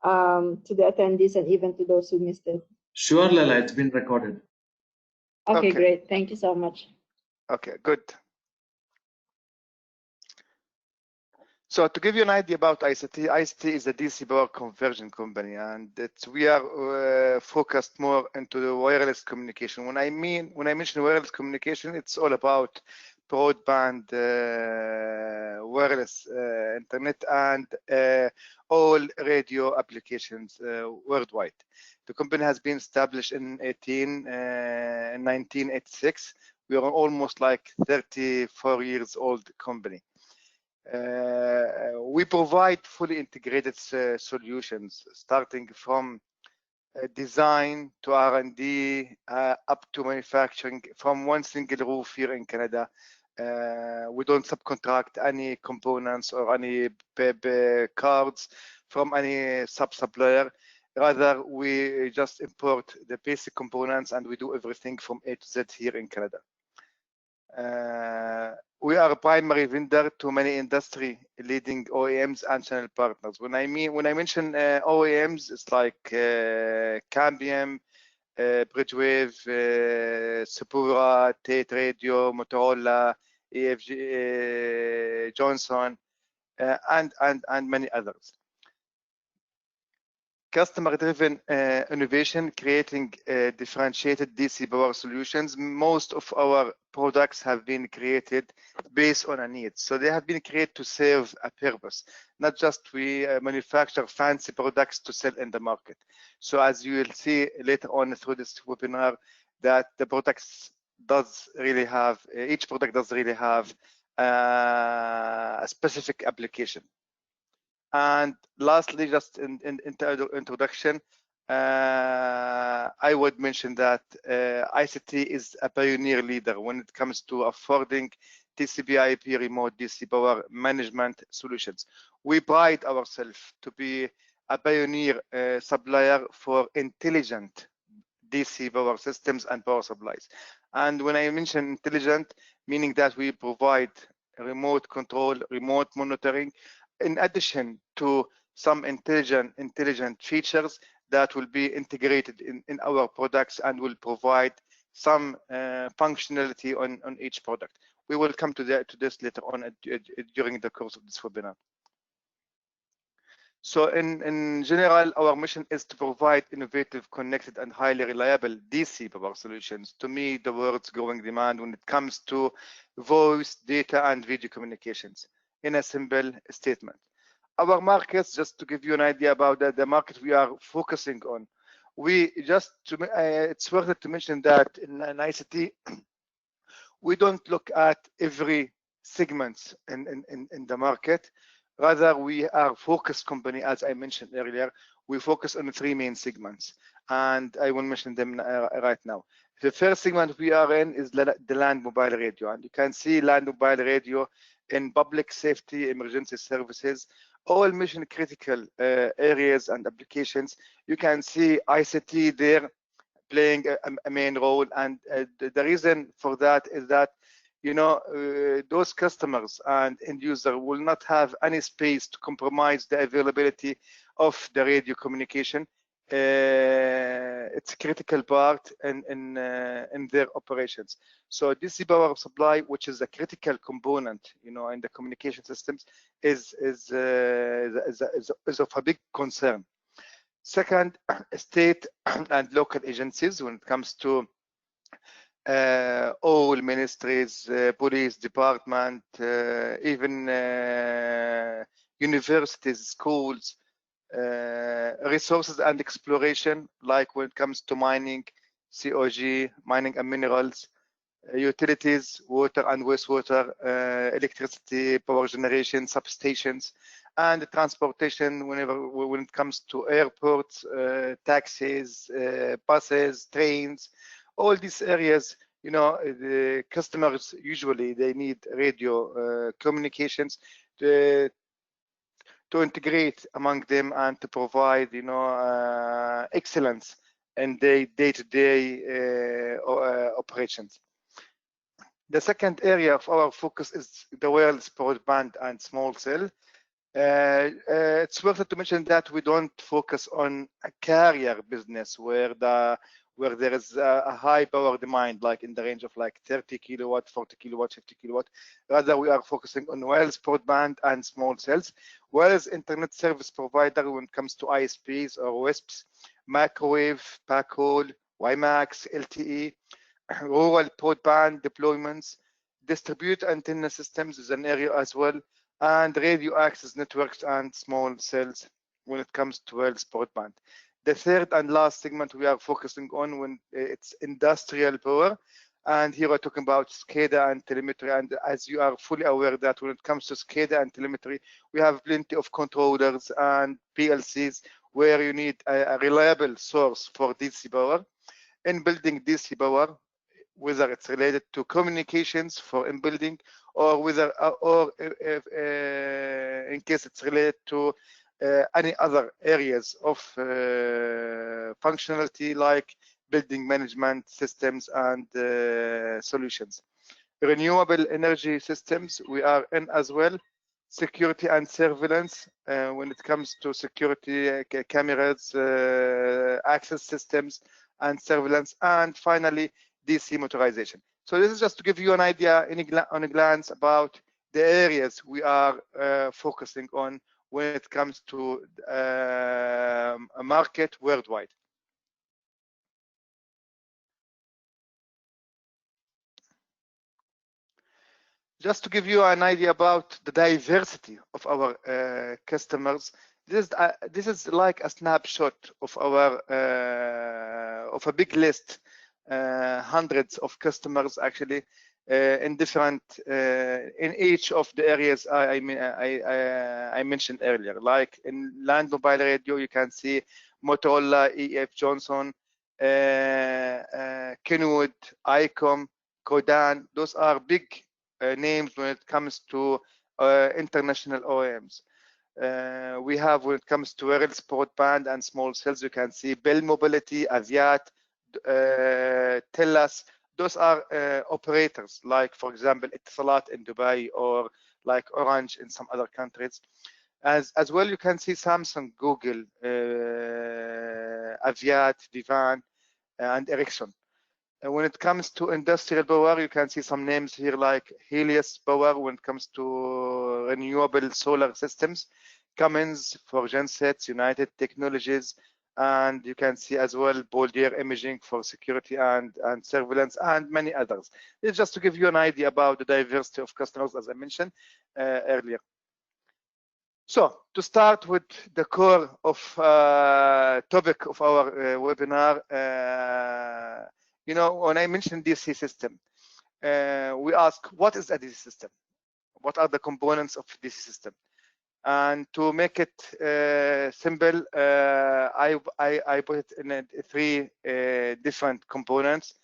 to the attendees and even to those who missed it? Sure, Lala, it's been recorded. Okay, great. Thank you so much. Okay, good. So to give you an idea about ICT, ICT is a DC power conversion company, and we are focused more into the wireless communication. When I mention wireless communication, it's all about broadband, wireless internet, and all radio applications worldwide. The company has been established in 1986. We are almost like 34 years old company. We provide fully integrated solutions, starting from design to R&D, up to manufacturing from one single roof here in Canada. We don't subcontract any components or any cards from any sub-supplier. Rather, we just import the basic components and we do everything from A to Z here in Canada. We are a primary vendor to many industry leading OEMs and channel partners. When I mention OEMs, it's like Cambium, Bridgewave, Sepura, Tate Radio, Motorola, EFG, Johnson, and many others. Customer-driven innovation, creating differentiated DC power solutions. Most of our products have been created based on a need. So they have been created to serve a purpose, not just we manufacture fancy products to sell in the market. So as you will see later on through this webinar, that the products does really have, each product does really have a specific application. And lastly, just in introduction, I would mention that ICT is a pioneer leader when it comes to affording TCP/IP remote DC power management solutions. We pride ourselves to be a pioneer supplier for intelligent DC power systems and power supplies. And when I mention intelligent, meaning that we provide remote control, remote monitoring, in addition to some intelligent features that will be integrated in our products and will provide some functionality on each product. We will come to this later on during the course of this webinar. So in general, our mission is to provide innovative, connected, and highly reliable DC power solutions to meet the world's growing demand when it comes to voice, data, and video communications. In a simple statement, our markets, just to give you an idea about the market we are focusing on, it's worth it to mention that in ICT, we don't look at every segment in the market. Rather, we are a focused company, as I mentioned earlier. We focus on the three main segments, and I will mention them right now. The first segment we are in is the land mobile radio, and you can see land mobile radio in public safety, emergency services, all mission critical areas and applications. You can see ICT there playing a main role, and the reason for that is that those customers and end user will not have any space to compromise the availability of the radio communication. It's a critical part in their operations. So DC power supply, which is a critical component, in the communication systems, is of a big concern. Second, state and local agencies, when it comes to all ministries, police department, even universities, schools, resources and exploration, like when it comes to mining, COG, mining and minerals, utilities, water and wastewater, electricity, power generation, substations, and transportation when it comes to airports, taxis, buses, trains, all these areas. The customers usually they need radio communications to integrate among them and to provide excellence in their day-to-day operations. The second area of our focus is the wireless broadband and small cell. It's worth to mention that we don't focus on a carrier business where there is a high power demand, like in the range of like 30 kilowatt, 40 kilowatt, 50 kilowatt. Rather, we are focusing on wireless broadband and small cells. Whereas internet service provider, when it comes to ISPs or WISPs, microwave, backhaul, WiMAX, LTE, rural broadband deployments, distributed antenna systems is an area as well, and radio access networks and small cells when it comes to wireless broadband. The third and last segment we are focusing on when it's industrial power, and here we're talking about SCADA and telemetry. And as you are fully aware that when it comes to SCADA and telemetry, we have plenty of controllers and PLCs where you need a reliable source for DC power. In building DC power, whether it's related to communications for in-building, or whether in case it's related to any other areas of functionality like building management systems and solutions. Renewable energy systems we are in as well. Security and surveillance when it comes to security cameras, access systems and surveillance, and finally DC motorization. So this is just to give you an idea on a glance about the areas we are focusing on when it comes to a market worldwide. Just to give you an idea about the diversity of our customers, this is like a snapshot of our of a big list, hundreds of customers actually in different in each of the areas I mentioned earlier. Like in land mobile radio, you can see Motorola, EF Johnson, Kenwood, ICOM, Codan. Those are big names when it comes to international OEMs. We have, when it comes to wireless broadband and small cells, you can see Bell Mobility, Aviat, Telus. Those are operators, like, for example, Etisalat in Dubai, or like Orange in some other countries. As well, you can see Samsung, Google, Aviat, Vivan, and Ericsson. And when it comes to industrial power, you can see some names here like Helios Power when it comes to renewable solar systems, Cummins for gensets, United Technologies, and you can see as well Boldier Imaging for security and surveillance, and many others. It's just to give you an idea about the diversity of customers, as I mentioned earlier. So to start with the core of topic of our webinar, you know, when I mentioned DC system, we ask, what is a DC system? What are the components of DC system? And to make it simple, I put it in three different components.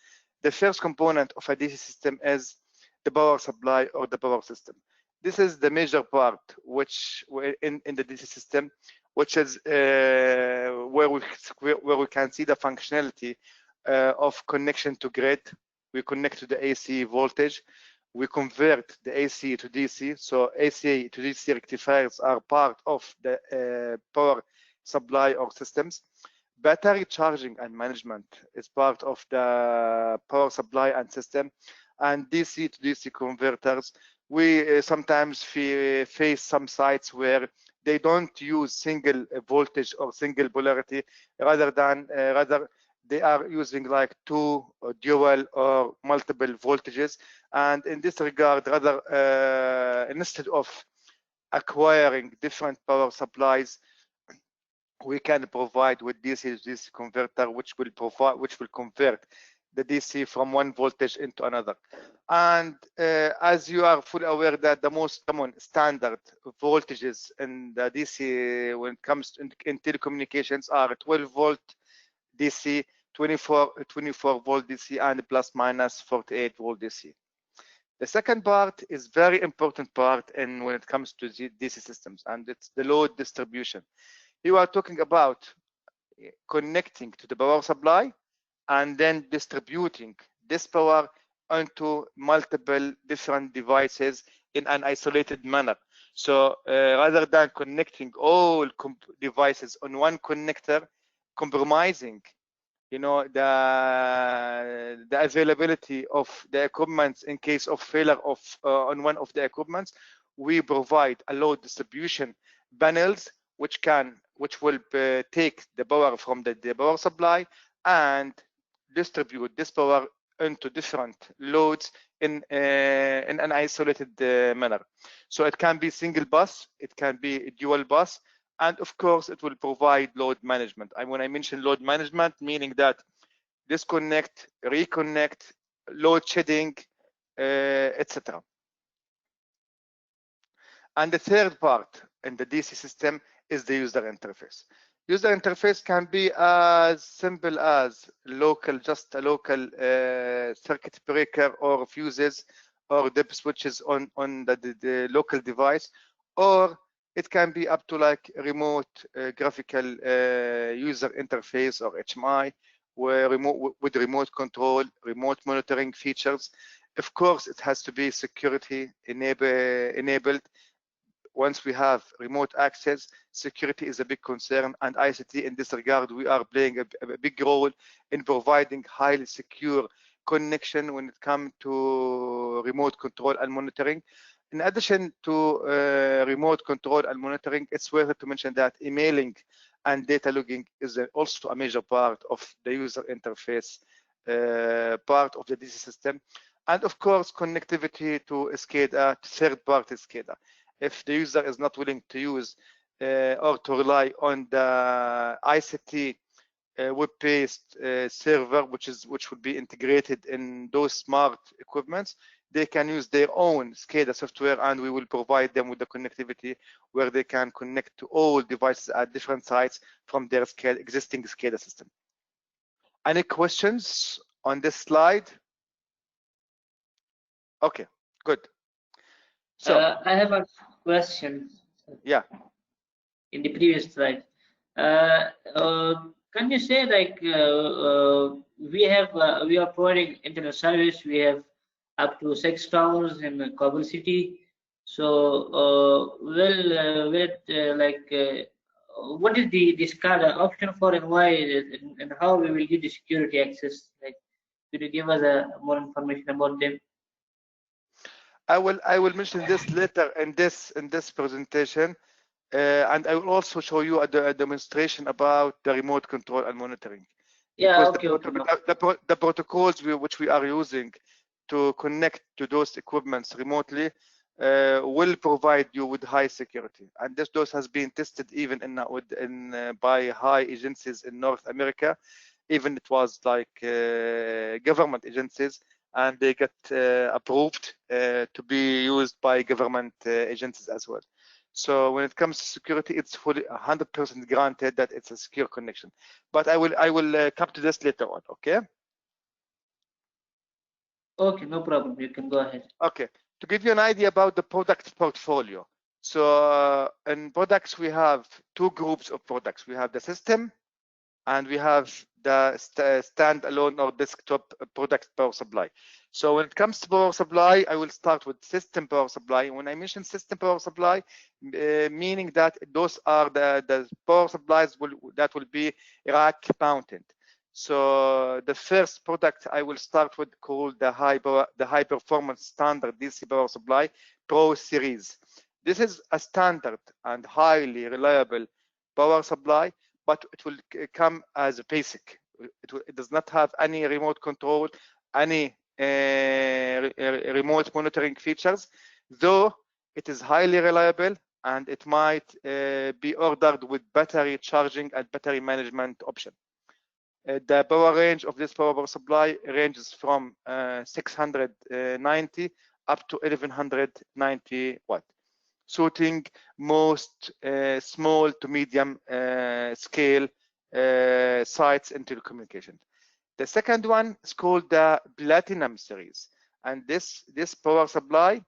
The first component of a DC system is the power supply or the power system. This is the major part which in the DC system, which is where we can see the functionality of connection to grid. We connect to the AC voltage. We convert the AC to DC. So AC to DC rectifiers are part of the power supply or systems. Battery charging and management is part of the power supply and system. And DC to DC converters, we sometimes face some sites where they don't use single voltage or single polarity, rather they are using like two or dual or multiple voltages. And in this regard, rather instead of acquiring different power supplies, we can provide with DC to DC converter, which will convert the DC from one voltage into another. And as you are fully aware that the most common standard voltages in the DC when it comes to in telecommunications are 12 volt DC, 24 volt DC, and plus minus 48 volt DC. The second part is very important part in when it comes to DC systems, and it's the load distribution. You are talking about connecting to the power supply and then distributing this power onto multiple different devices in an isolated manner. So rather than connecting all devices on one connector, compromising, you know, the availability of the equipment in case of failure of on one of the equipments, we provide a load distribution panels which will take the power from the power supply and distribute this power into different loads in an isolated manner. So it can be single bus, it can be dual bus, and of course it will provide load management. And when I mention load management, meaning that disconnect, reconnect, load shedding, etc. And the third part in the DC system is the user interface. User interface can be as simple as just a local circuit breaker or fuses or dip switches on the local device, or it can be up to like remote graphical user interface or HMI, where with remote control, remote monitoring features. Of course, it has to be security enabled. Once we have remote access, security is a big concern, and ICT in this regard, we are playing a big role in providing highly secure connection when it comes to remote control and monitoring. In addition to remote control and monitoring, it's worth it to mention that emailing and data logging is also a major part of the user interface part of the DC system. And of course, connectivity to SCADA, third-party SCADA. If the user is not willing to use or to rely on the ICT web-based server, which would be integrated in those smart equipments, they can use their own SCADA software, and we will provide them with the connectivity where they can connect to all devices at different sites from their existing SCADA system. Any questions on this slide? Okay, good. So I have a question. Yeah. In the previous slide, can you say like we are providing internet service? We have up to 6 towers in Kabul city. So what is the SCADA option for, and why, and how we will give the security access? Like, could you give us more information about them? I will mention this later in this presentation, and I will also show you a demonstration about the remote control and monitoring. Yeah, because okay. The protocols which we are using to connect to those equipments remotely will provide you with high security, and those has been tested even by high agencies in North America. Even it was like government agencies, and they get approved to be used by government agencies as well. So when it comes to security, it's fully 100% granted that it's a secure connection. But I will come to this later on. Okay. Okay, no problem. You can go ahead. Okay. To give you an idea about the product portfolio. So in products, we have two groups of products. We have the system, and we have the standalone or desktop product power supply. So when it comes to power supply, I will start with system power supply. When I mention system power supply, meaning that those are the power supplies that will be rack mounted. So the first product I will start with, called the high performance standard DC power supply Pro Series. This is a standard and highly reliable power supply, but it will come as a basic. It does not have any remote control, any remote monitoring features, though it is highly reliable, and it might be ordered with battery charging and battery management option. The power range of this power supply ranges from 690 up to 1190 watt, suiting most small to medium scale sites in telecommunication. The second one is called the Platinum Series, and this power supply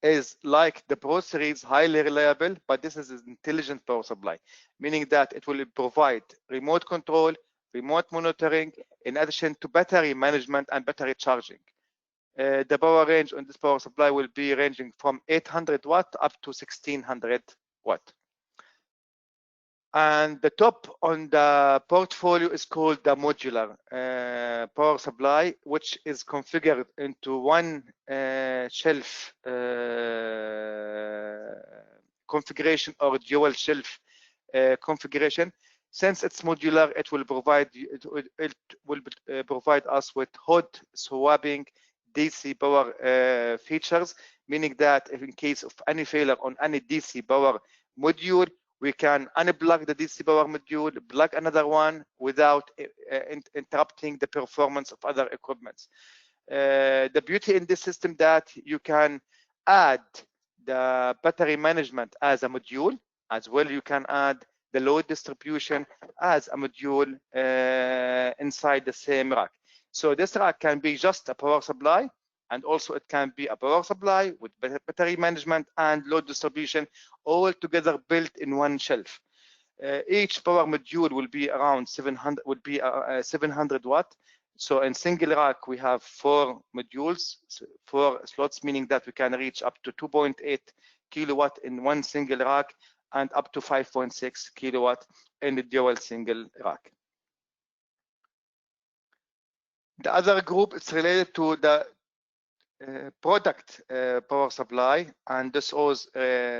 is like the Pro Series, highly reliable, but this is an intelligent power supply, meaning that it will provide remote control, remote monitoring, in addition to battery management and battery charging. The power range on this power supply will be ranging from 800 watt up to 1600 watt. And the top on the portfolio is called the modular power supply, which is configured into one shelf configuration or dual shelf configuration. Since it's modular, it will provide us with hot swapping DC power features, meaning that if in case of any failure on any DC power module, we can unplug the DC power module, plug another one without interrupting the performance of other equipment. The beauty in this system that you can add the battery management as a module, as well you can add the load distribution as a module inside the same rack. So this rack can be just a power supply, and also it can be a power supply with battery management and load distribution all together built in one shelf. Each power module will be around 700 watt. So in single rack we have 4 modules, 4 slots, meaning that we can reach up to 2.8 kilowatt in one single rack and up to 5.6 kilowatt in the dual single rack. The other group is related to the product power supply, and this was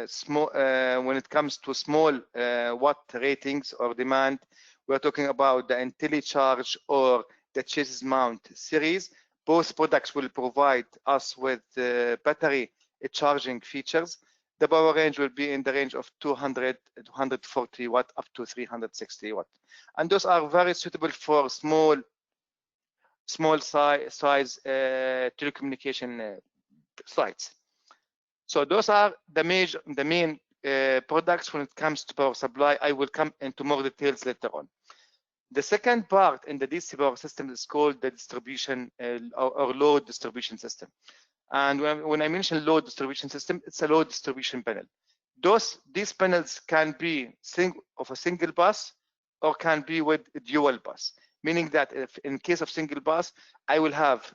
small when it comes to small watt ratings or demand. We're talking about the IntelliCharge or the chassis mount series. Both products will provide us with battery charging features. The power range will be in the range of 200 to 140 watt up to 360 watt, and those are very suitable for small size telecommunication sites. So those are the main products when it comes to power supply. I will come into more details later on. The second part in the DC power system is called the distribution or load distribution system. And when I mention load distribution system, it's a load distribution panel. These panels can be of a single bus or can be with a dual bus, meaning that if in case of single bus, I will have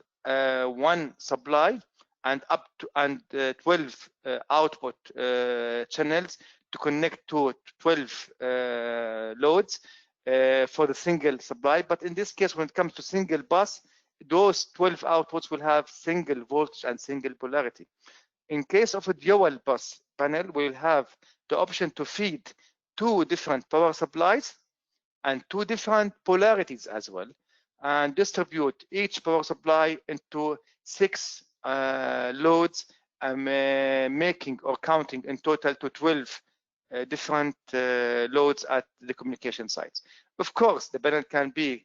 one supply and up to 12 output channels to connect to 12 loads for the single supply. But in this case, when it comes to single bus, those 12 outputs will have single voltage and single polarity. In case of a dual bus panel, we'll have the option to feed 2 different power supplies and 2 different polarities as well, and distribute each power supply into 6 loads, making or counting in total to 12 different loads at the communication sites. Of course, the panel can be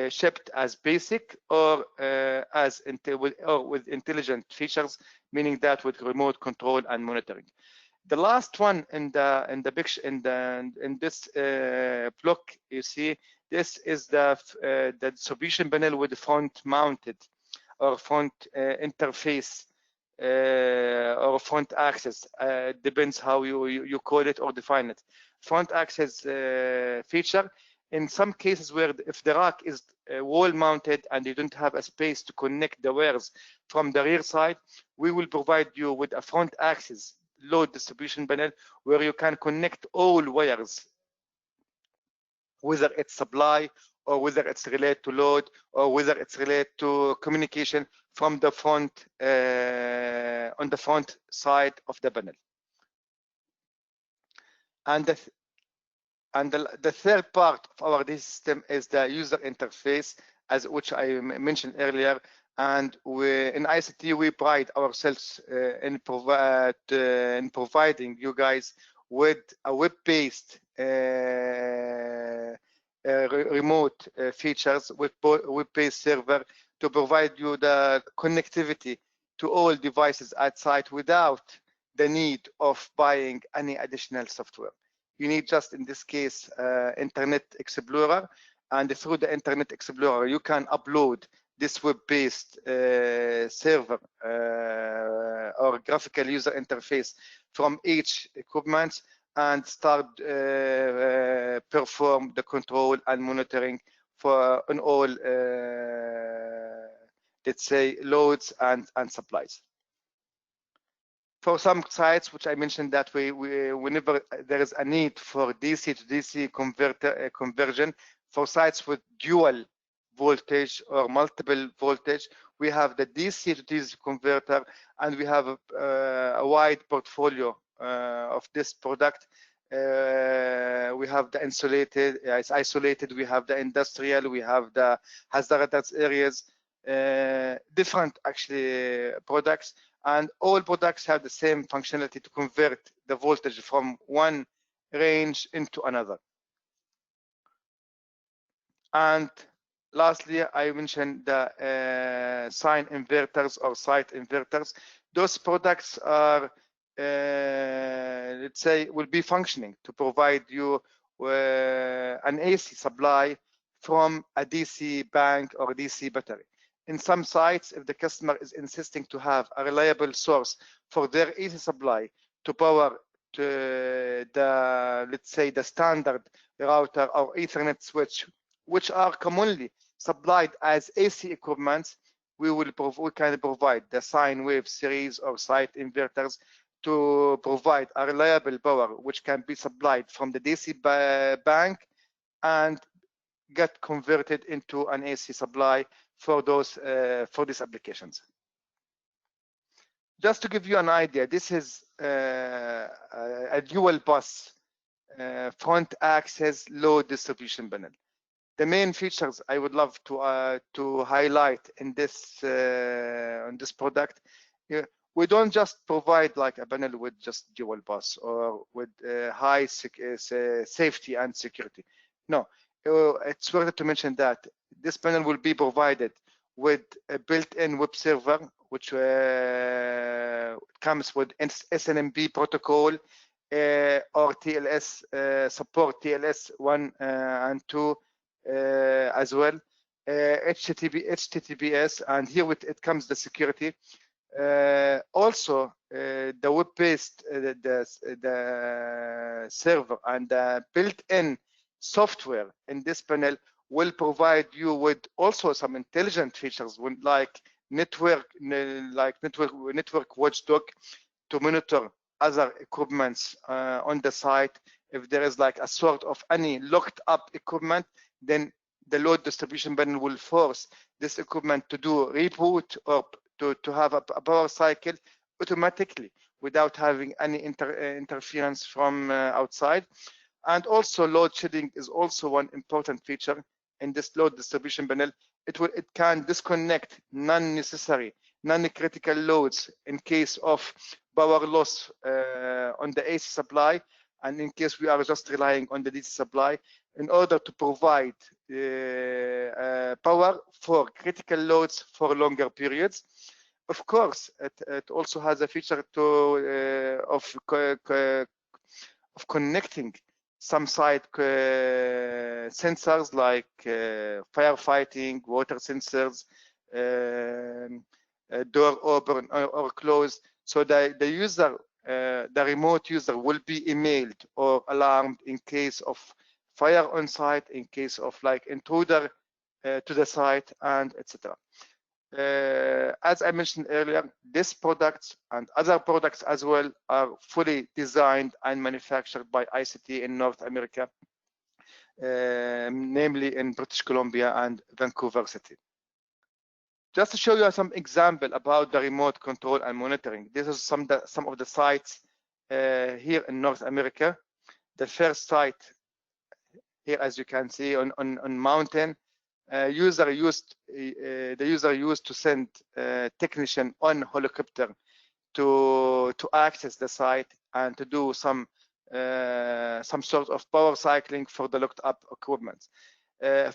shipped as basic or with intelligent features, meaning that with remote control and monitoring. The last one in this block, you see, this is the distribution panel with the front mounted or front interface or front access, depends how you call it or define it. Front access feature. In some cases where if the rack is wall mounted and you don't have a space to connect the wires from the rear side, we will provide you with a front access load distribution panel where you can connect all wires, whether it's supply or whether it's related to load or whether it's related to communication from the front on the front side of the panel. And the third part of our DC system is the user interface, which I mentioned earlier. And in ICT, we pride ourselves in providing you guys with a web-based remote features with web-based server to provide you the connectivity to all devices at site without the need of buying any additional software. You need just, in this case, Internet Explorer, and through the Internet Explorer, you can upload this web-based server or graphical user interface from each equipment and start perform the control and monitoring on all let's say, loads and supplies. For some sites, which I mentioned that whenever there is a need for DC to DC conversion, for sites with dual voltage or multiple voltage, we have the DC to DC converter, and we have a wide portfolio of this product. We have the insulated, it's isolated, we have the industrial, we have the hazardous areas, different actually products, and all products have the same functionality to convert the voltage from one range into another. And lastly, I mentioned the Sine inverters or site inverters. Those products are, let's say, will be functioning to provide you an AC supply from a DC bank or DC battery. In some sites, if the customer is insisting to have a reliable source for their AC supply to power to the, let's say, the standard router or Ethernet switch, which are commonly supplied as AC equipment, we can provide the sine wave series or site inverters to provide a reliable power which can be supplied from the DC bank and get converted into an AC supply for those for these applications. Just to give you an idea, this is a dual bus front axis load distribution panel. The main features I would love to highlight in this on this product, we don't just provide like a panel with just dual bus or with high safety and security. No, it's worth it to mention that this panel will be provided with a built-in web server, which comes with SNMP protocol or TLS support, TLS 1 and 2 as well, HTTPS, and here it comes the security. Also, the web-based the server and the built-in software in this panel will provide you with also some intelligent features like network watchdog to monitor other equipments on the site. If there is like a sort of any locked up equipment, then the load distribution panel will force this equipment to do reboot or to have a power cycle automatically without having any interference from outside. And also load shedding is also one important feature in this load distribution panel. It can disconnect non-necessary, non-critical loads in case of power loss on the AC supply, and in case we are just relying on the DC supply, in order to provide power for critical loads for longer periods. Of course, it also has a feature of connecting some site sensors like firefighting, water sensors, door open or closed, so that the user, the remote user, will be emailed or alarmed in case of fire on site, in case of like intruder to the site, and etc. As I mentioned earlier, this product and other products as well are fully designed and manufactured by ICT in North America, namely in British Columbia and Vancouver City. Just to show you some example about the remote control and monitoring, this is some of the sites here in North America. The first site here, as you can see on mountain, the user used to send a technician on helicopter to access the site and to do some sort of power cycling for the locked up equipment.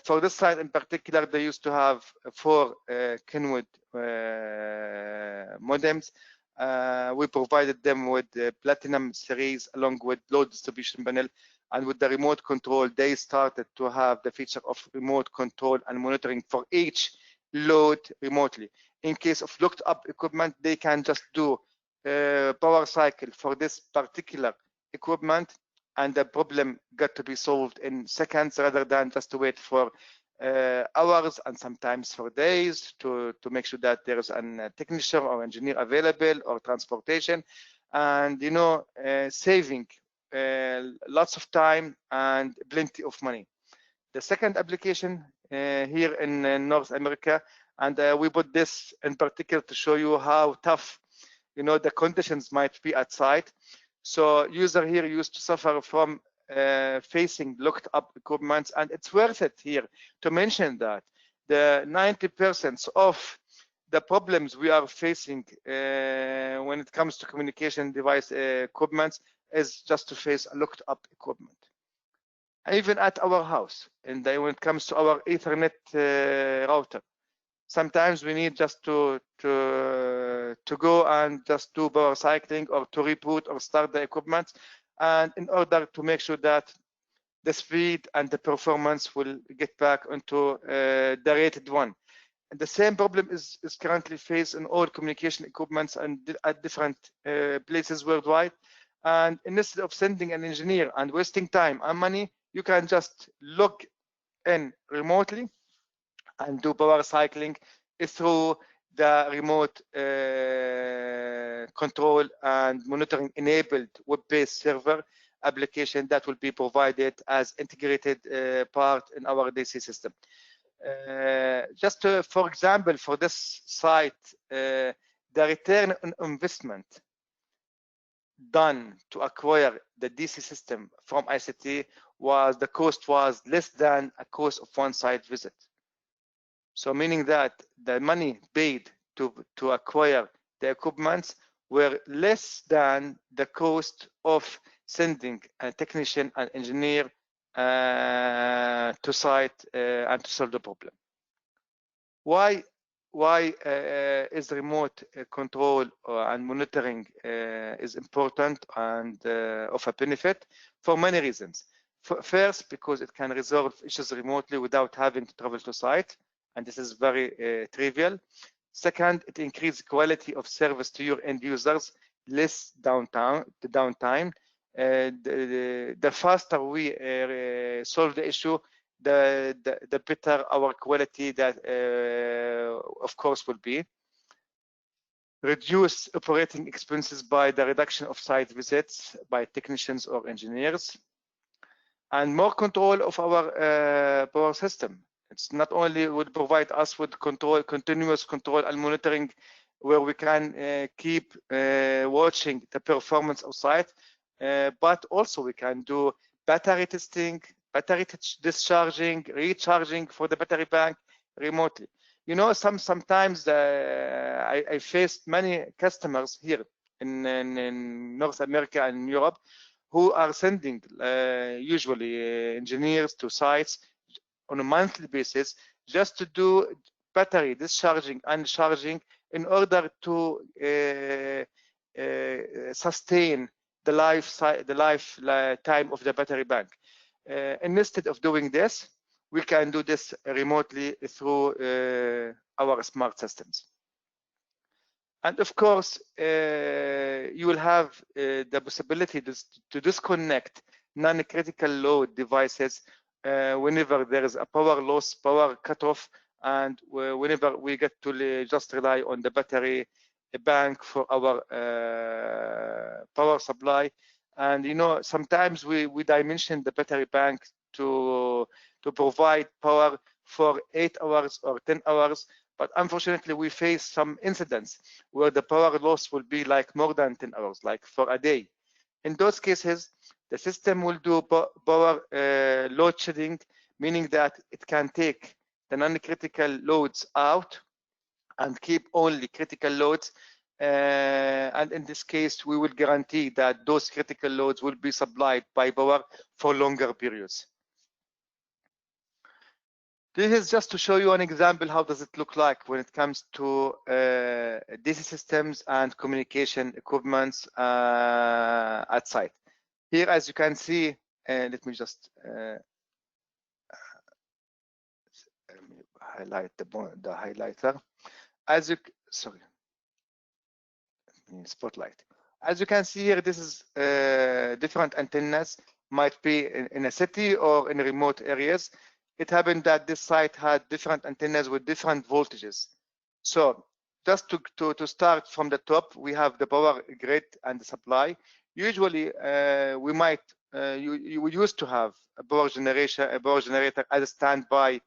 For this site in particular, they used to have 4 Kenwood modems. We provided them with the Platinum series along with load distribution panel, and with the remote control, they started to have the feature of remote control and monitoring for each load remotely. In case of locked up equipment, they can just do power cycle for this particular equipment, and the problem got to be solved in seconds rather than just to wait for hours and sometimes for days to make sure that there is a technician or engineer available, or transportation, and saving lots of time and plenty of money. The second application here in North America, and we put this in particular to show you how tough the conditions might be at site. So user here used to suffer from facing locked up equipment, and it's worth it here to mention that the 90% of the problems we are facing when it comes to communication device equipment is just to face a locked up equipment. Even at our house, and then when it comes to our Ethernet router, sometimes we need just to go and just do power cycling, or to reboot or start the equipment, and in order to make sure that the speed and the performance will get back into the rated one. And the same problem is currently faced in all communication equipments and at different places worldwide. And instead of sending an engineer and wasting time and money, you can just log in remotely and do power cycling through the remote control and monitoring enabled web-based server application that will be provided as integrated part in our DC system. Just for example, for this site, the return on investment done to acquire the DC system from ICT the cost was less than a cost of one site visit. So meaning that the money paid to acquire the equipment were less than the cost of sending a technician and engineer to site and to solve the problem. Why is remote control and monitoring is important and of a benefit? For many reasons. First, because it can resolve issues remotely without having to travel to site, and this is very trivial. Second, it increases quality of service to your end users, less downtime. The faster we solve the issue, the better our quality that of course will be. Reduce operating expenses by the reduction of site visits by technicians or engineers, and more control of our power system. It's not only would provide us with control, continuous control and monitoring, where we can keep watching the performance of site, but also we can do battery testing, battery discharging, recharging for the battery bank remotely. Sometimes I faced many customers here in North America and Europe who are sending usually engineers to sites on a monthly basis just to do battery discharging and charging in order to sustain the lifetime of the battery bank. Instead of doing this, we can do this remotely through our smart systems. And of course, you will have the possibility to disconnect non-critical load devices whenever there is a power loss, power cutoff, and whenever we get to just rely on the battery bank for our power supply. And sometimes we dimension the battery bank to provide power for 8 hours or 10 hours, but unfortunately we face some incidents where the power loss will be like more than 10 hours, like for a day. In those cases, the system will do power load shedding, meaning that it can take the non-critical loads out and keep only critical loads. And in this case, we will guarantee that those critical loads will be supplied by power for longer periods. This is just to show you an example. How does it look like when it comes to DC systems and communication equipments at site? Here, as you can see, let me just highlight the highlighter. Spotlight. As you can see here, this is different antennas, might be in a city or in remote areas. it happened that this site had different antennas with different voltages. So just to start from the top, we have the power grid and the supply. Usually, we might you used to have a power generator as a standby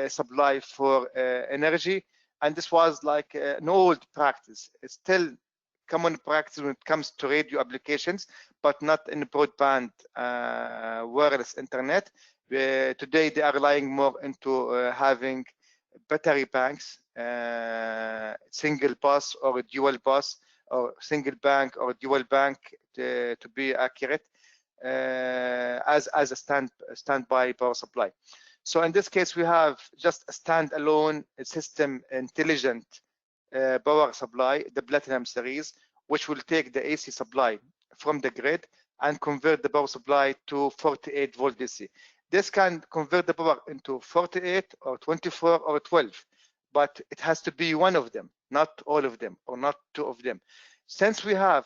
supply for energy, and this was like an old practice. It's still common practice when it comes to radio applications, but not in broadband wireless internet. Today they are relying more into having battery banks, single bus or dual bus, or single bank or dual bank to be accurate, as a standby power supply. So in this case, we have just a standalone system intelligent power supply, the Platinum series, which will take the AC supply from the grid and convert the power supply to 48 volt DC. This can convert the power into 48 or 24 or 12, but it has to be one of them, not all of them, or not two of them. Since we have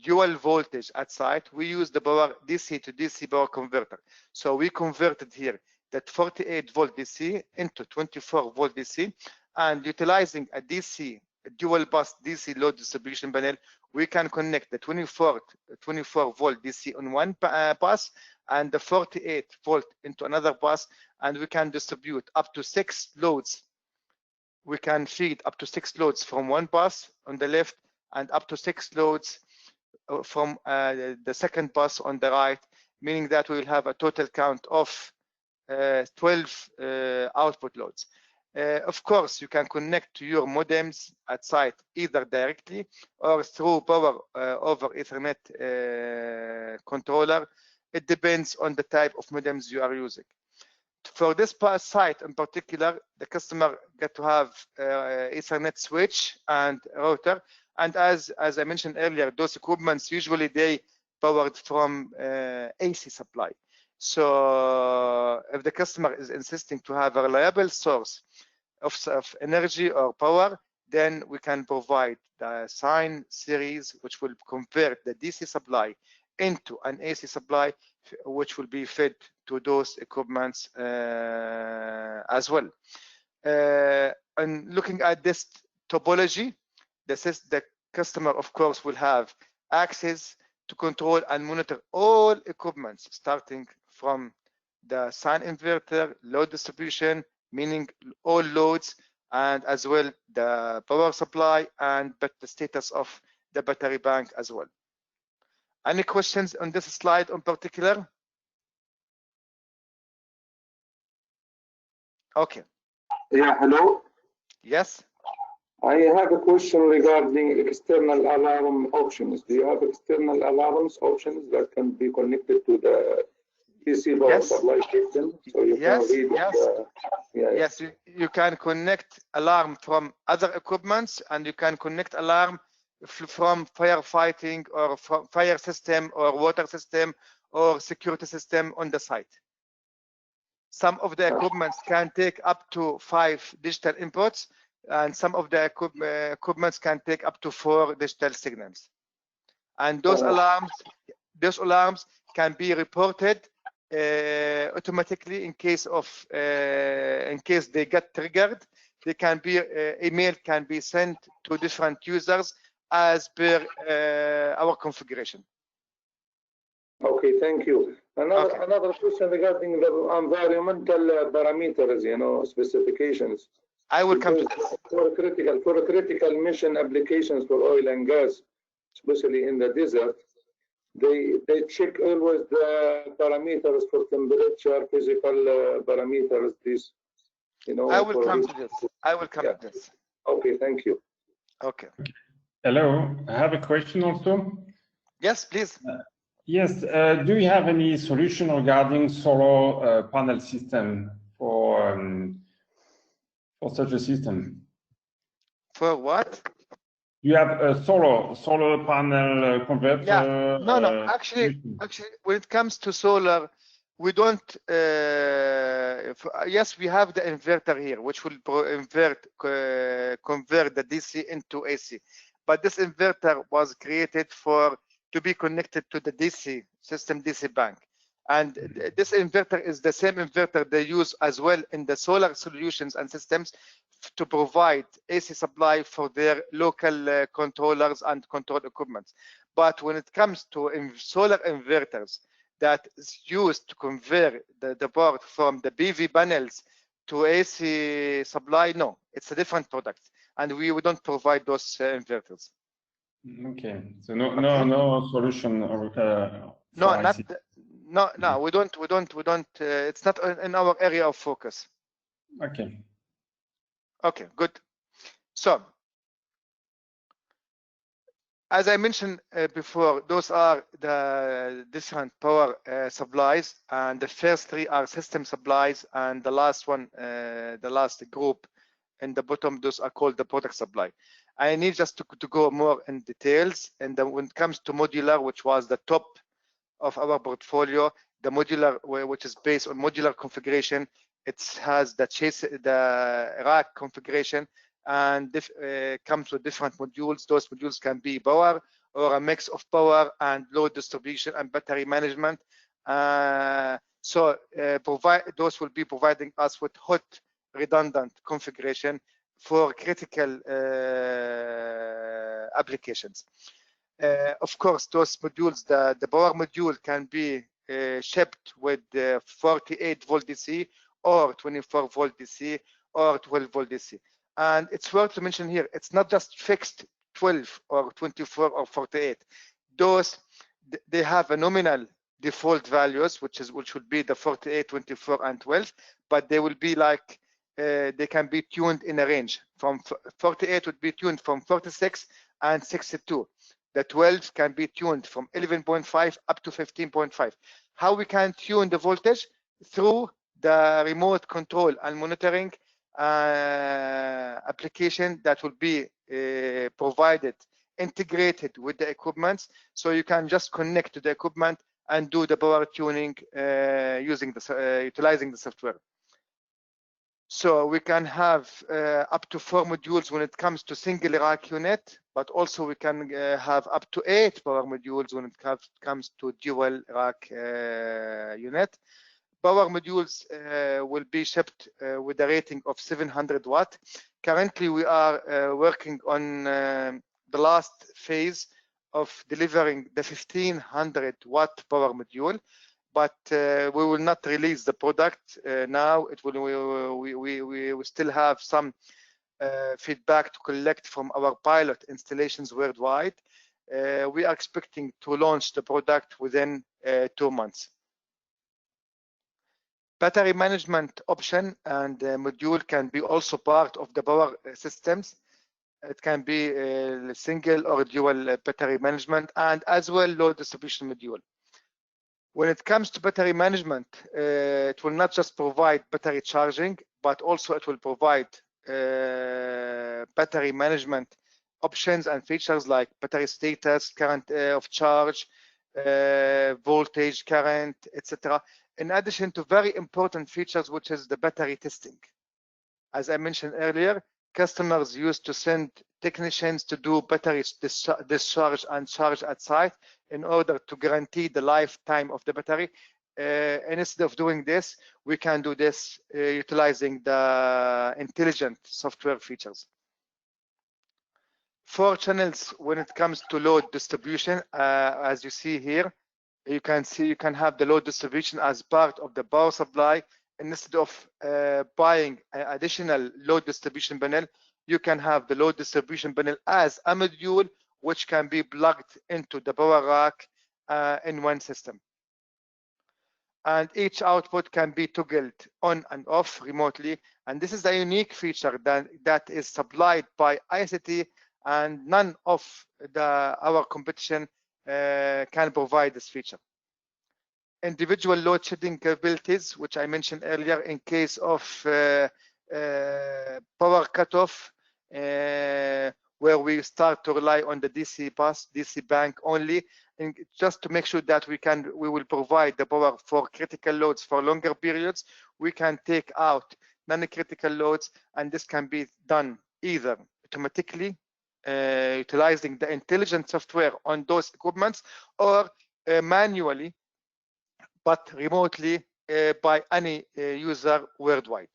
dual voltage at site, we use the power DC to DC power converter. So we converted here that 48 volt DC into 24 volt DC, and utilizing a DC, a dual bus DC load distribution panel, we can connect the 24 volt DC on one bus and the 48 volt into another bus, and we can distribute up to 6 loads. We can feed up to 6 loads from one bus on the left and up to 6 loads from the second bus on the right, meaning that we will have a total count of 12 output loads. Of course, you can connect to your modems at site either directly or through power over Ethernet controller. It depends on the type of modems you are using. For this site in particular, the customer got to have Ethernet switch and router. And as I mentioned earlier, those equipments usually they powered from AC supply. So if the customer is insisting to have a reliable source of energy or power, then we can provide the Sine series, which will convert the DC supply into an AC supply, which will be fed to those equipments as well. And looking at this topology, the customer, of course, will have access to control and monitor all equipments, starting from the Sine inverter, load distribution, meaning all loads, and as well the power supply and the status of the battery bank as well. Any questions on this slide in particular? Okay. Yeah, hello. Yes. I have a question regarding external alarm options. Do you have external alarms options that can be connected to the DC power supply system? So you can read yes, you can connect alarm from other equipments, and you can connect alarm from firefighting or from fire system or water system or security system on the site. Some of the equipments can take up to 5 digital inputs, and some of the equipments can take up to 4 digital signals. And those alarms can be reported automatically in case they get triggered. They can be email can be sent to different users as per our configuration. Okay, thank you. Another question regarding the environmental parameters, specifications. I will come to this. For critical mission applications for oil and gas, especially in the desert, they check always the parameters for temperature, physical parameters. This, I will come to this. I will come to this. Okay, thank you. Okay. Hello, I have a question also. Yes, please. Yes, do you have any solution regarding solar panel system for such a system? For what? You have a solar panel converter? Yeah. No. Actually, when it comes to solar, we don't. Yes, we have the inverter here, which will convert the DC into AC. But this inverter was created to be connected to the DC system, DC bank. And this inverter is the same inverter they use as well in the solar solutions and systems to provide AC supply for their local controllers and control equipment. But when it comes to solar inverters that is used to convert the power from the PV panels to AC supply, no, it's a different product, and we don't provide those inverters. Okay, so no solution. No, not no. We don't. It's not in our area of focus. Okay. Okay, good. So, as I mentioned before, those are the different power supplies, and the first three are system supplies, and the last one, the last group in the bottom, those are called the product supply. I need just to go more in details, and then when it comes to modular, which was the top of our portfolio, the modular, which is based on modular configuration, it has the rack configuration, and comes with different modules. Those modules can be power or a mix of power and load distribution and battery management. Those will be providing us with hot redundant configuration for critical applications. Of course, those modules, the power module can be shipped with 48 volt DC or 24 volt DC or 12 volt DC. And it's worth to mention here, it's not just fixed 12 or 24 or 48. Those, they have a nominal default values, which would be the 48, 24, and 12, but they will be like, they can be tuned in a range. From 48 would be tuned from 46 and 62. The 12 can be tuned from 11.5 up to 15.5. How we can tune the voltage? Through the remote control and monitoring application that will be provided, integrated with the equipment. So you can just connect to the equipment and do the power tuning utilizing the software. So we can have up to 4 modules when it comes to single rack unit, but also we can have up to 8 power modules when it comes to dual rack unit. Power modules will be shipped with a rating of 700 watt. Currently, we are working on the last phase of delivering the 1500 watt power module. But we will not release the product now. It will. We still have some feedback to collect from our pilot installations worldwide. We are expecting to launch the product within 2 months. Battery management option and module can be also part of the power systems. It can be single or dual battery management, and as well load distribution module. When it comes to battery management, it will not just provide battery charging, but also it will provide battery management options and features like battery status, current of charge, voltage, current, etc. In addition to very important features, which is the battery testing. As I mentioned earlier, customers used to send technicians to do battery discharge and charge at site in order to guarantee the lifetime of the battery. And instead of doing this, we can do this utilizing the intelligent software features. 4 channels when it comes to load distribution, as you see here. You can have the load distribution as part of the power supply. And instead of buying an additional load distribution panel, you can have the load distribution panel as a module, which can be plugged into the power rack in one system. And each output can be toggled on and off remotely. And this is a unique feature that is supplied by ICT, and none of our competition can provide this feature. Individual load shedding capabilities, which I mentioned earlier, in case of power cutoff, where we start to rely on the DC bus, DC bank only, and just to make sure that we will provide the power for critical loads for longer periods. We can take out non-critical loads, and this can be done either automatically, utilizing the intelligent software on those equipments, or manually but remotely by any user worldwide.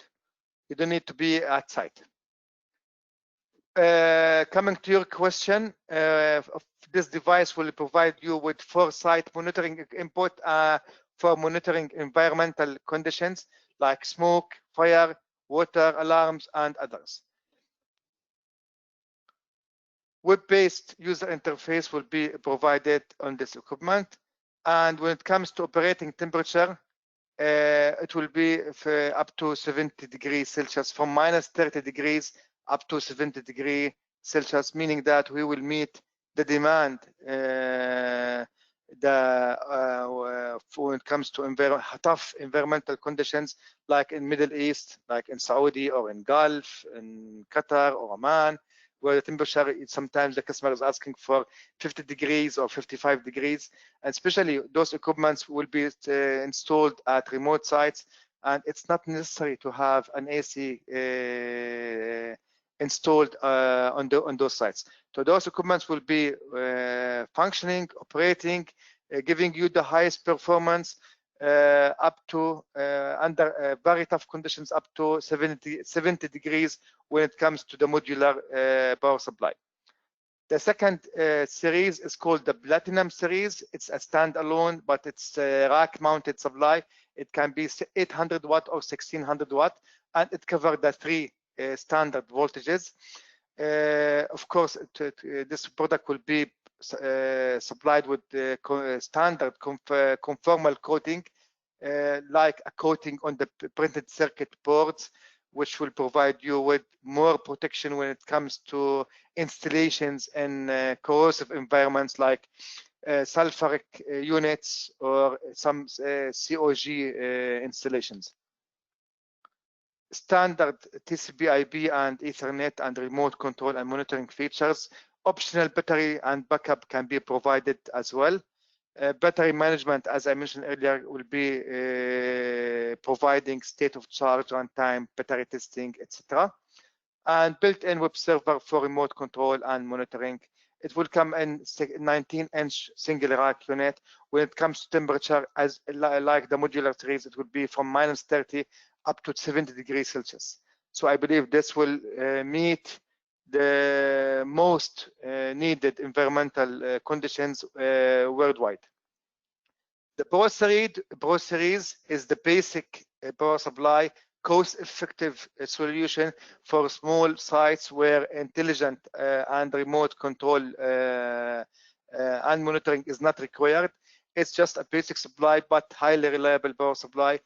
You don't need to be at site. Coming to your question, this device will provide you with 4 site monitoring input for monitoring environmental conditions like smoke, fire, water alarms, and others. Web-based user interface will be provided on this equipment. And when it comes to operating temperature, it will be up to 70 degrees Celsius, from minus 30 degrees up to 70 degrees Celsius, meaning that we will meet the demand when it comes to tough environmental conditions, like in Middle East, like in Saudi or in Gulf, in Qatar or Oman, where the temperature, sometimes the customer is asking for 50 degrees or 55 degrees. And especially those equipments will be installed at remote sites, and it's not necessary to have an AC installed on those sites. So those equipments will be functioning, operating, giving you the highest performance up to under very tough conditions, up to 70 degrees when it comes to the modular power supply. The second series is called the Platinum series. It's a standalone, but it's a rack-mounted supply. It can be 800 watt or 1600 watt, and it covers the 3 standard voltages. Of course, this product will be supplied with the standard conformal coating, like a coating on the printed circuit boards, which will provide you with more protection when it comes to installations in corrosive environments like sulfuric units or some COG installations. Standard TCP/IP and Ethernet and remote control and monitoring features. Optional battery and backup can be provided as well. Battery management, as I mentioned earlier, will be providing state of charge, runtime, battery testing, etc. And built-in web server for remote control and monitoring. It will come in 19-inch single rack unit. When it comes to temperature, as like the modular series, it will be from minus 30 up to 70 degrees Celsius. So I believe this will meet the most needed environmental conditions worldwide. The Pro Series is the basic power supply, cost-effective solution for small sites where intelligent and remote control and monitoring is not required. It's just a basic supply, but highly reliable power supply,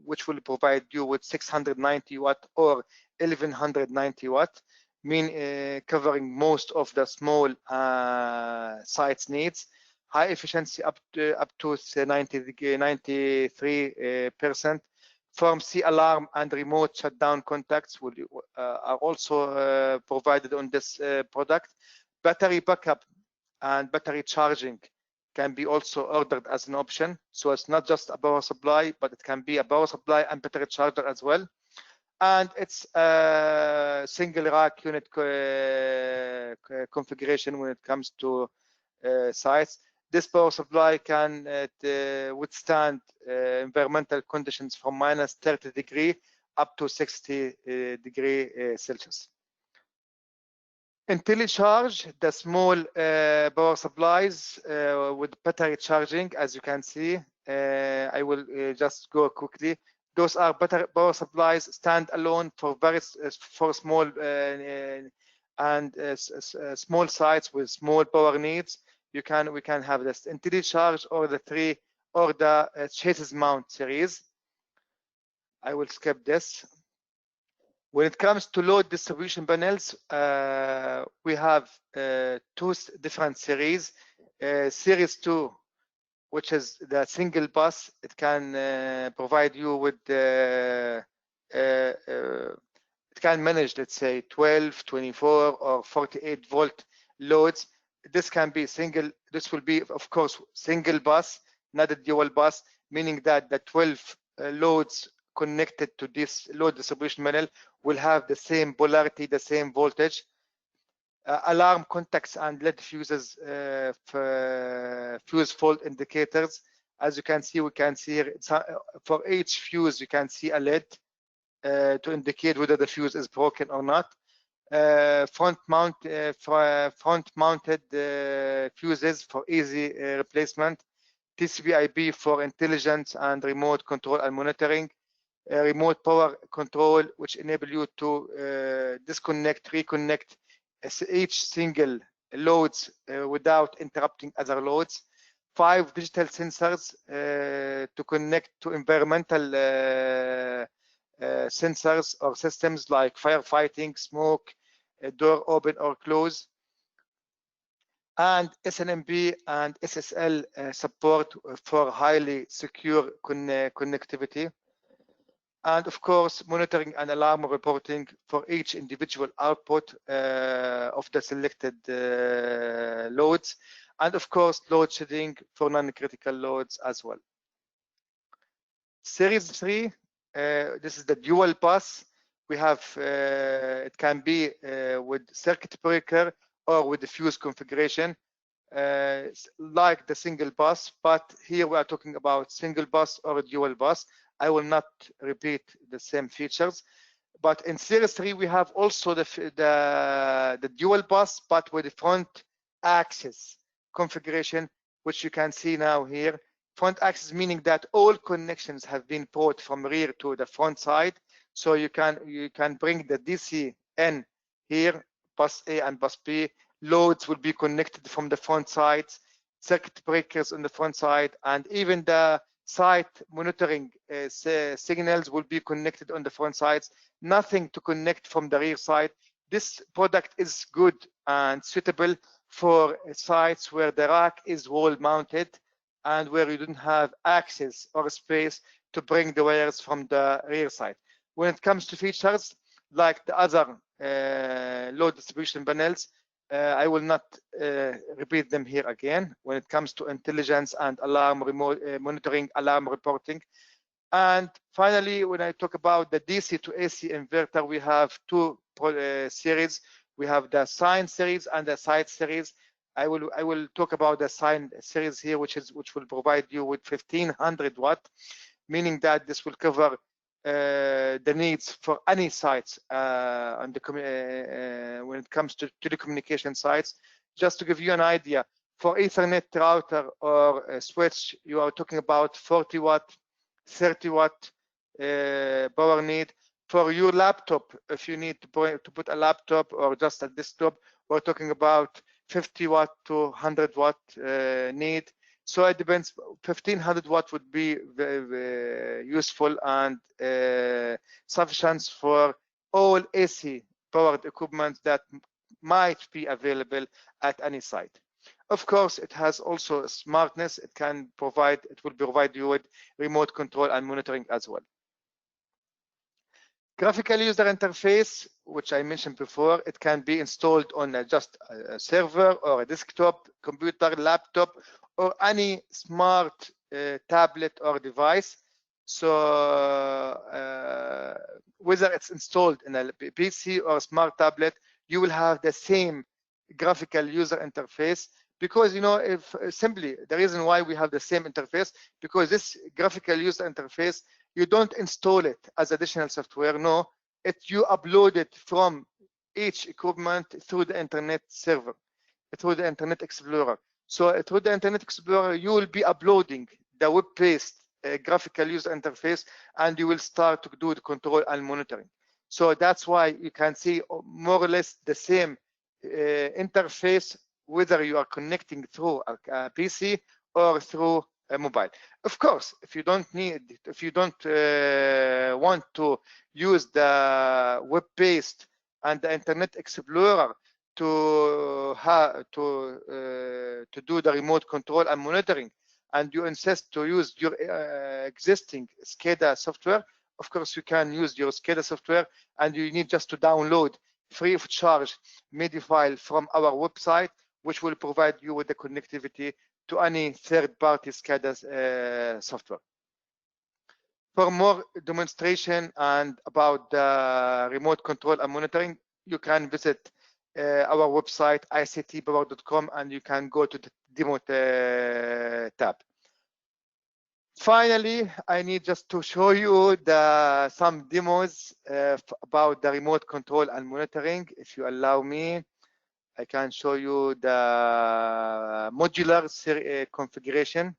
which will provide you with 690 watt or 1190 watt, covering most of the small sites needs. High efficiency up to 93%. Firm C alarm and remote shutdown contacts are also provided on this product. Battery backup and battery charging can be also ordered as an option. So it's not just a power supply, but it can be a power supply and battery charger as well. And it's a single rack unit configuration when it comes to sites. This power supply can withstand environmental conditions from minus 30 degrees up to 60 degrees Celsius. IntelliCharge, the small power supplies with battery charging, as you can see. I will just go quickly. Those are power supplies standalone for small and small sites with small power needs. We can have this IntelliCharge or the chassis mount series. I will skip this. When it comes to load distribution panels, we have 2 different series. Series 2, which is the single bus. It can provide you with it can manage, let's say, 12, 24, or 48 volt loads. This can be single. This will be, of course, single bus, not a dual bus, meaning that the 12 loads connected to this load distribution panel will have the same polarity, the same voltage. Alarm contacts and LED fuses, fuse fault indicators, As you can see, we can see here, for each fuse, you can see a LED to indicate whether the fuse is broken or not. Front-mounted fuses for easy replacement. TCP/IP for intelligence and remote control and monitoring. Remote power control, which enable you to disconnect, reconnect each single loads without interrupting other loads. 5 digital sensors to connect to environmental sensors or systems like firefighting, smoke, door open or close, and SNMP and SSL support for highly secure connectivity. And of course, monitoring and alarm reporting for each individual output of the selected loads. And of course, load shedding for non-critical loads as well. Series 3, this is the dual bus. We have, it can be with circuit breaker or with the fuse configuration, like the single bus, but here we are talking about single bus or a dual bus. I will not repeat the same features, but in Series 3 we have also the dual bus, but with the front axis configuration, which you can see now here. Front axis meaning that all connections have been brought from rear to the front side, so you can bring the DC in here, bus A and bus B. Loads will be connected from the front sides, circuit breakers on the front side, and even the site monitoring signals will be connected on the front sides. Nothing to connect from the rear side. This product is good and suitable for sites where the rack is wall mounted and where you don't have access or space to bring the wires from the rear side. When it comes to features like the other load distribution panels, I will not repeat them here again. When it comes to intelligence and alarm monitoring, alarm reporting. And finally, when I talk about the DC to AC inverter, we have 2 series. We have the Sine series and the Site series. I will talk about the Sine series here, which will provide you with 1500 watt, meaning that this will cover the needs for any sites on the when it comes to telecommunication sites. Just to give you an idea, for Ethernet router or a switch, you are talking about 40 watt, 30 watt power need. For your laptop, if you need to put a laptop or just a desktop, we're talking about 50 watt to 100 watt need. So it depends. 1500 watt would be very useful and sufficient for all AC powered equipment that might be available at any site. Of course, it has also smartness. It will provide you with remote control and monitoring as well. Graphical user interface, which I mentioned before, it can be installed on just a server or a desktop, computer, laptop, or any smart tablet or device. So whether it's installed in a PC or a smart tablet, you will have the same graphical user interface, because if simply the reason why we have the same interface, because this graphical user interface, you don't install it as additional software. No, you upload it from each equipment through the internet server, through the Internet Explorer. So through the Internet Explorer, you will be uploading the web-based graphical user interface, and you will start to do the control and monitoring. So that's why you can see more or less the same interface, whether you are connecting through a PC or through a mobile. Of course, if you don't want to use the web-based and the Internet Explorer to do the remote control and monitoring, and you insist to use your existing SCADA software, of course you can use your SCADA software, and you need just to download free of charge MIDI file from our website, which will provide you with the connectivity to any third-party SCADA software. For more demonstration and about the remote control and monitoring, you can visit our website ictpower.com, and you can go to the demo tab. Finally, I need just to show you some demos about the remote control and monitoring. If you allow me, I can show you the modular configuration.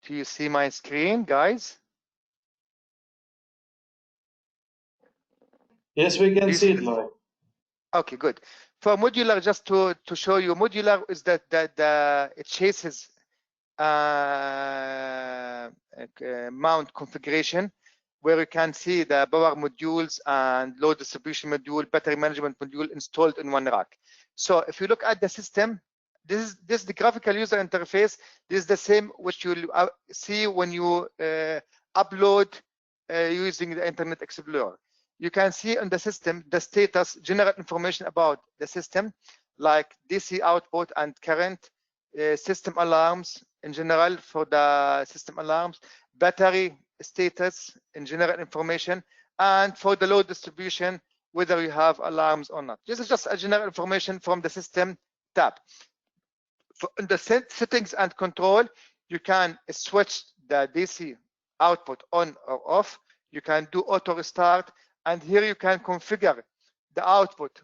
Do you see my screen, guys? Yes, we can see it, Lloyd. Okay, good. For modular, just to show you, modular is that it chases mount configuration, where you can see the power modules and load distribution module, battery management module installed in one rack. So if you look at the system, this is the graphical user interface. This is the same which you'll see when you upload using the Internet Explorer. You can see on the system the status, general information about the system, like DC output and current, system alarms in general for the system alarms, battery status in general information, and for the load distribution, whether you have alarms or not. This is just a general information from the system tab. In the settings and control, you can switch the DC output on or off. You can do auto restart, and here you can configure the output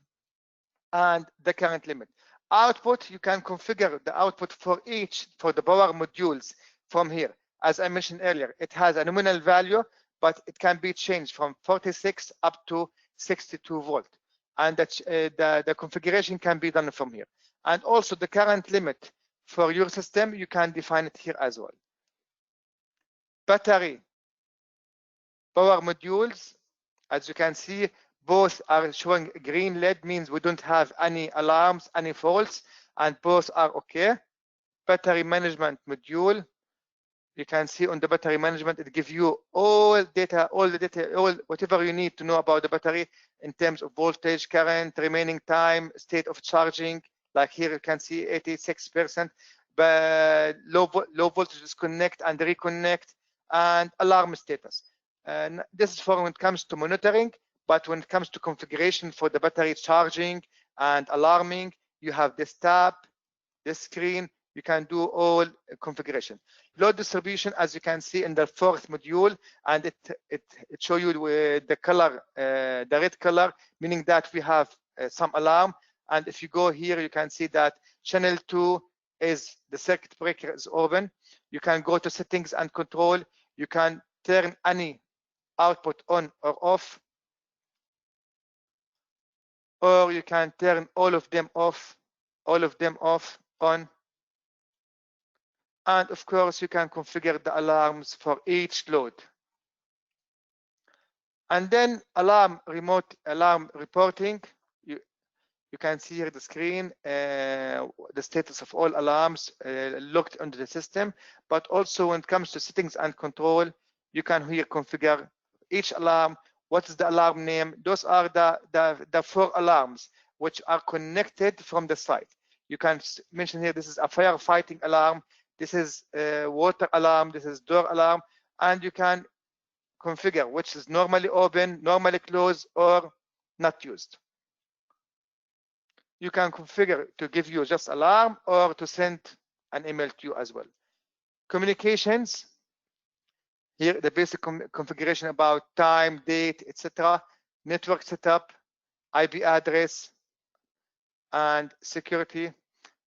and the current limit. Output, you can configure the output for the power modules from here. As I mentioned earlier, it has a nominal value, but it can be changed from 46 up to 62 volt. And the configuration can be done from here. And also the current limit for your system, you can define it here as well. Battery, power modules, as you can see, both are showing green LED, means we don't have any alarms, any faults, and both are okay. Battery management module, you can see on the battery management, it gives you all the data, whatever you need to know about the battery in terms of voltage, current, remaining time, state of charging. Like here you can see 86%, but low voltage disconnect and reconnect, and alarm status. And this is for when it comes to monitoring, but when it comes to configuration for the battery charging and alarming, you have this tab, this screen, you can do all configuration. Load distribution, as you can see in the fourth module, and it shows you the color, the red color, meaning that we have some alarm. And if you go here, you can see that channel 2 is the circuit breaker is open. You can go to settings and control. You can turn any output on or off, or you can turn all of them off, on. And of course, you can configure the alarms for each load. And then remote alarm reporting. You can see here the screen, the status of all alarms looked under the system. But also when it comes to settings and control, you can here configure each alarm. What is the alarm name? Those are the 4 alarms which are connected from the site. You can mention here, this is a firefighting alarm, this is a water alarm, this is door alarm, and you can configure which is normally open, normally closed, or not used. You can configure to give you just alarm or to send an email to you as well. Communications, here the basic configuration about time, date, etc. Network setup, IP address, and security.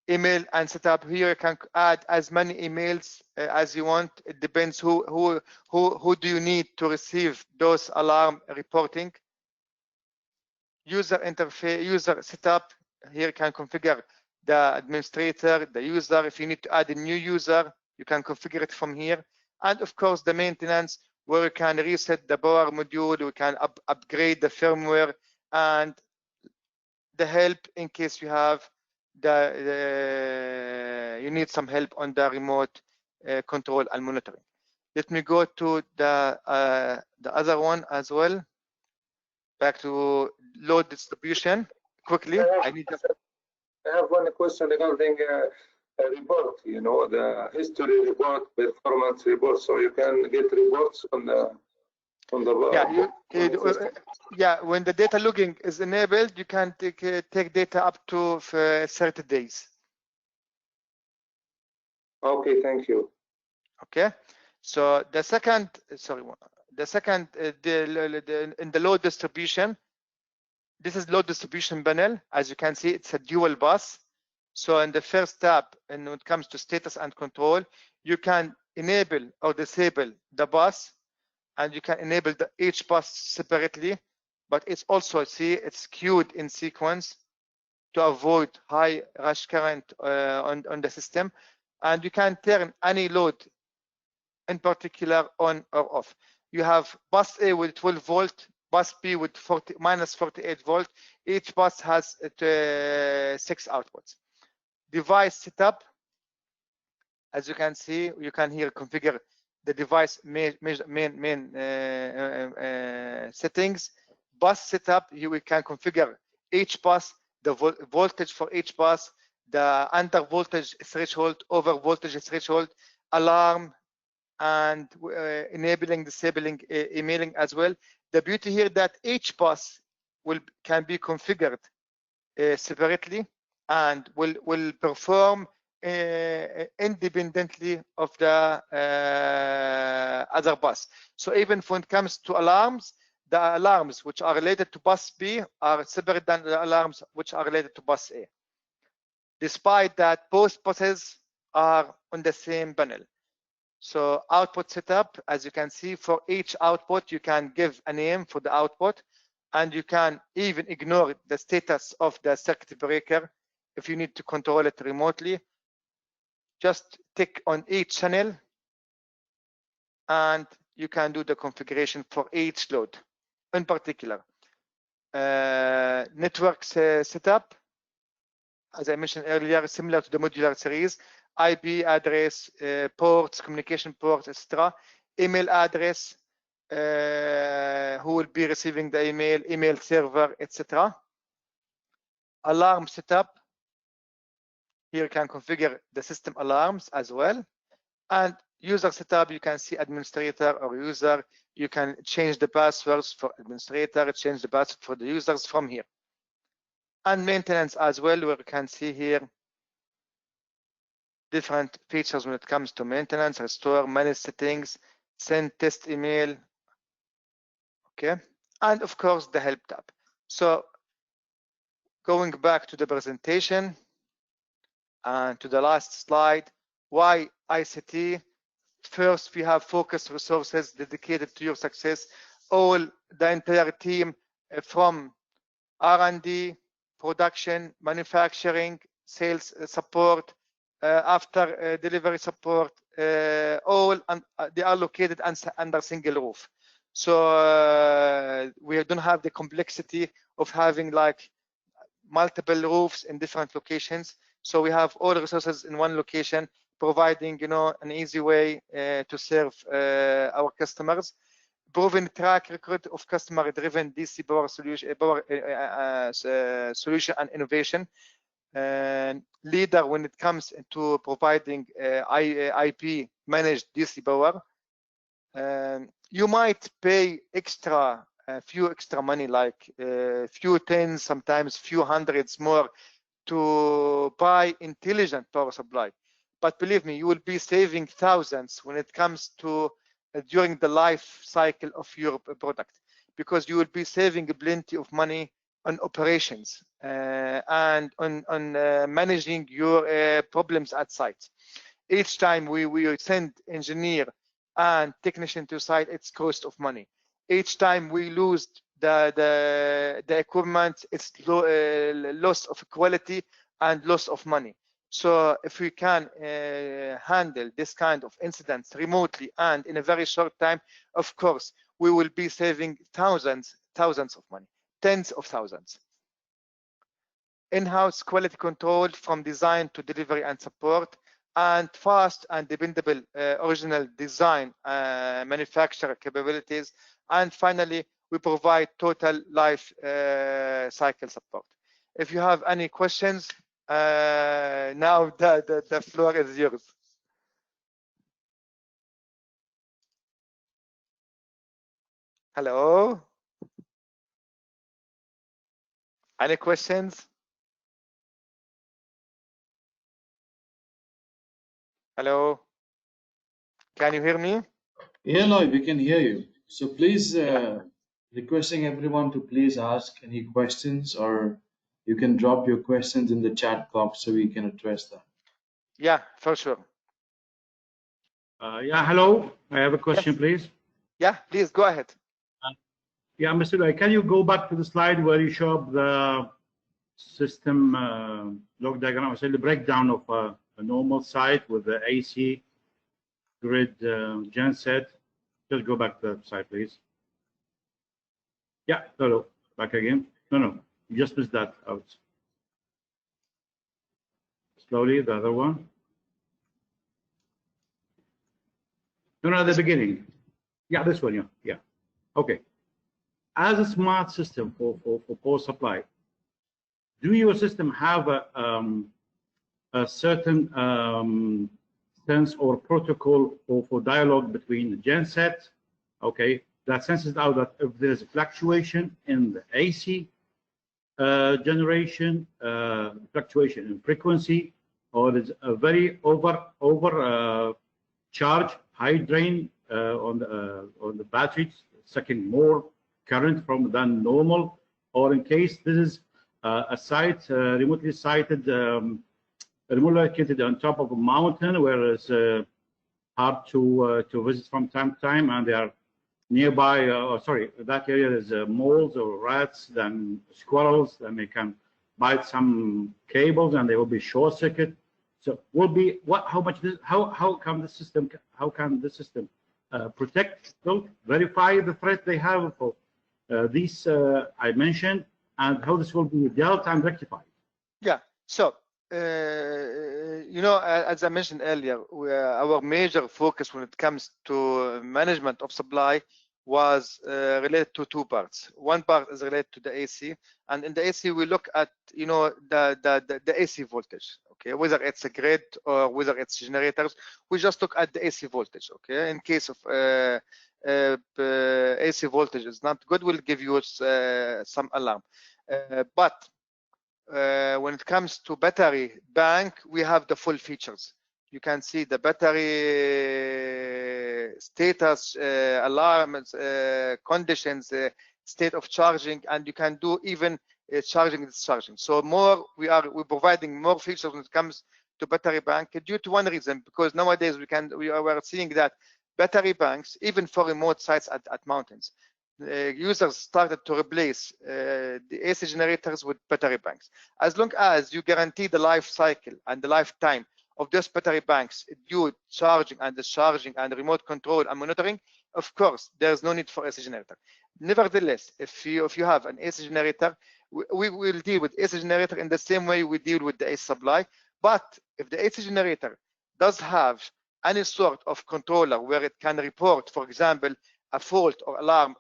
Email and setup, here you can add as many emails as you want. It depends who do you need to receive those alarm reporting. User interface, user setup, here you can configure the administrator, the user. If you need to add a new user, you can configure it from here. And of course the maintenance, where you can reset the power module, you can upgrade the firmware, and the help in case you have you need some help on the remote control and monitoring. Let me go to the other one as well. Back to load distribution quickly. I have one question regarding a report. You know, the history report, performance report. So you can get reports on the when the data logging is enabled, you can take data up to 30 days. Okay, thank you. Okay, so the second, in the load distribution, this is load distribution panel. As you can see, it's a dual bus. So in the first tab, and when it comes to status and control, you can enable or disable the bus, and you can enable each bus separately. But it's also, see, it's queued in sequence to avoid high rush current on the system. And you can turn any load in particular on or off. You have bus A with 12 volt, bus B with minus 48 volt. Each bus has 6 outputs. Device setup, as you can see, you can here configure the device main settings. Bus setup, we can configure each bus, the voltage for each bus, the under voltage threshold, over voltage threshold, alarm, and enabling, disabling emailing as well. The beauty here that each bus can be configured separately and will perform independently of the other bus. So even when it comes to alarms, the alarms which are related to bus B are separate than the alarms which are related to bus A, despite that both buses are on the same panel. So output setup, as you can see, for each output, you can give a name for the output, and you can even ignore the status of the circuit breaker if you need to control it remotely. Just tick on each channel, and you can do the configuration for each load. In particular, network setup, as I mentioned earlier, similar to the modular series, IP address, ports, communication ports, etc. Email address, who will be receiving the email server, etc. Alarm setup. Here you can configure the system alarms as well. And user setup, you can see administrator or user. You can change the passwords for administrator, change the password for the users from here. And maintenance as well, where you can see here different features when it comes to maintenance, restore, manage settings, send test email, okay? And of course, the help tab. So going back to the presentation and to the last slide, why ICT? First, we have focused resources dedicated to your success. All the entire team from R&D, production, manufacturing, sales support, after delivery support, all they are located under single roof. So we don't have the complexity of having like multiple roofs in different locations. So we have all the resources in one location, providing an easy way to serve our customers. Proven track record of customer-driven DC power solution and innovation. Leader when it comes to providing IP managed DC power. You might pay a few extra money, like few tens, sometimes few hundreds more, to buy intelligent power supply. But believe me, you will be saving thousands when it comes to during the life cycle of your product, because you will be saving plenty of money on operations and on managing your problems at site. Each time we send engineer and technician to site, it's cost of money. Each time we lose the equipment, it's loss of quality and loss of money. So if we can handle this kind of incidents remotely and in a very short time, of course, we will be saving thousands of money, tens of thousands. In-house quality control from design to delivery and support, and fast and dependable original design manufacturer capabilities. And finally, we provide total life cycle support. If you have any questions, now the floor is yours. Hello? Any questions? Hello. Can you hear me? Yeah, Lloyd, we can hear you. So please, requesting everyone to please ask any questions, or you can drop your questions in the chat box so we can address them. Yeah, for sure. Yeah, hello. I have a question, Yes. please. Yeah, please go ahead. Yeah, Mr. Lai, can you go back to the slide where you show up the system log diagram, say the breakdown of a normal site with the AC grid genset? Just go back to that slide, please. Yeah, hello. Back again. No, you just missed that out. Slowly, the other one. No, at the beginning. Yeah, this one, yeah. Okay. As a smart system for power supply, do your system have a certain sense or protocol for dialogue between the genset, okay, that senses out that if there's a fluctuation in the AC generation, fluctuation in frequency, or there's a very over charge, high drain on the batteries, sucking more current than normal, or in case this is a site remotely sited, remotely located on top of a mountain where it's hard to visit from time to time, and they are nearby. Sorry, that area is moles or rats, then squirrels, then they can bite some cables, and they will be short circuit. So will be what? How much? How can the system? How can the system protect, verify the threat they have for these I mentioned, and how this will be dealt and rectified? Yeah. So you know, as I mentioned earlier, our major focus when it comes to management of supply was related to two parts. One part is related to the AC, and in the AC we look at, you know, the AC voltage, okay, whether it's a grid or whether it's generators. We just look at the AC voltage, okay. In case of AC voltage is not good, we'll give you some alarm. But when it comes to battery bank, we have the full features. You can see the battery status, alarms, conditions, state of charging, and you can do even charging and discharging. So we're providing more features when it comes to battery bank, due to one reason, because nowadays we are seeing that battery banks, even for remote sites at mountains, users started to replace the AC generators with battery banks. As long as you guarantee the life cycle and the lifetime of those battery banks due charging and discharging and remote control and monitoring, of course, there's no need for AC generator. Nevertheless, if you have an AC generator, we will deal with AC generator in the same way we deal with the AC supply. But if the AC generator does have any sort of controller where it can report, for example, a fault or alarm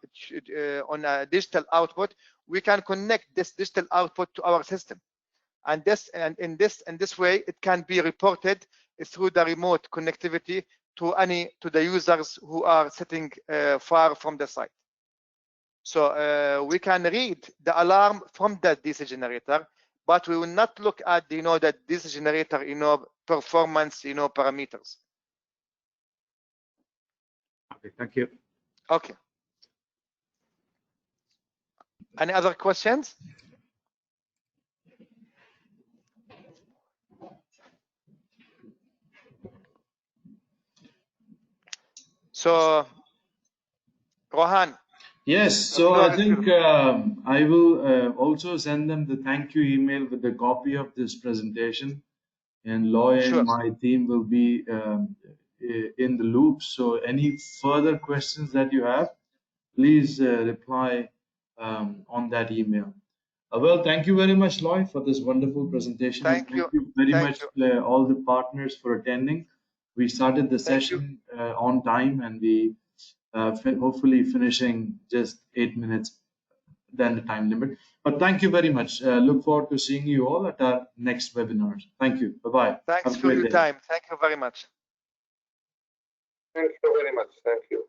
on a digital output, we can connect this digital output to our system, and in this way it can be reported through the remote connectivity to the users who are sitting far from the site. So we can read the alarm from that DC generator, but we will not look at that DC generator performance parameters. Okay, thank you. Okay. Any other questions? So, Rohan. Yes, so I think I will also send them the thank you email with a copy of this presentation, and Loy and my team will be in the loop. So any further questions that you have, please reply on that email. Well, thank you very much, Loy, for this wonderful presentation. Thank you you very much, all the partners, for attending. We started the session on time, and we hopefully finishing just 8 minutes than the time limit. But thank you very much. Look forward to seeing you all at our next webinars. Thank you. Bye-bye. Thanks for your time. Thank you very much. Thank you very much. Thank you.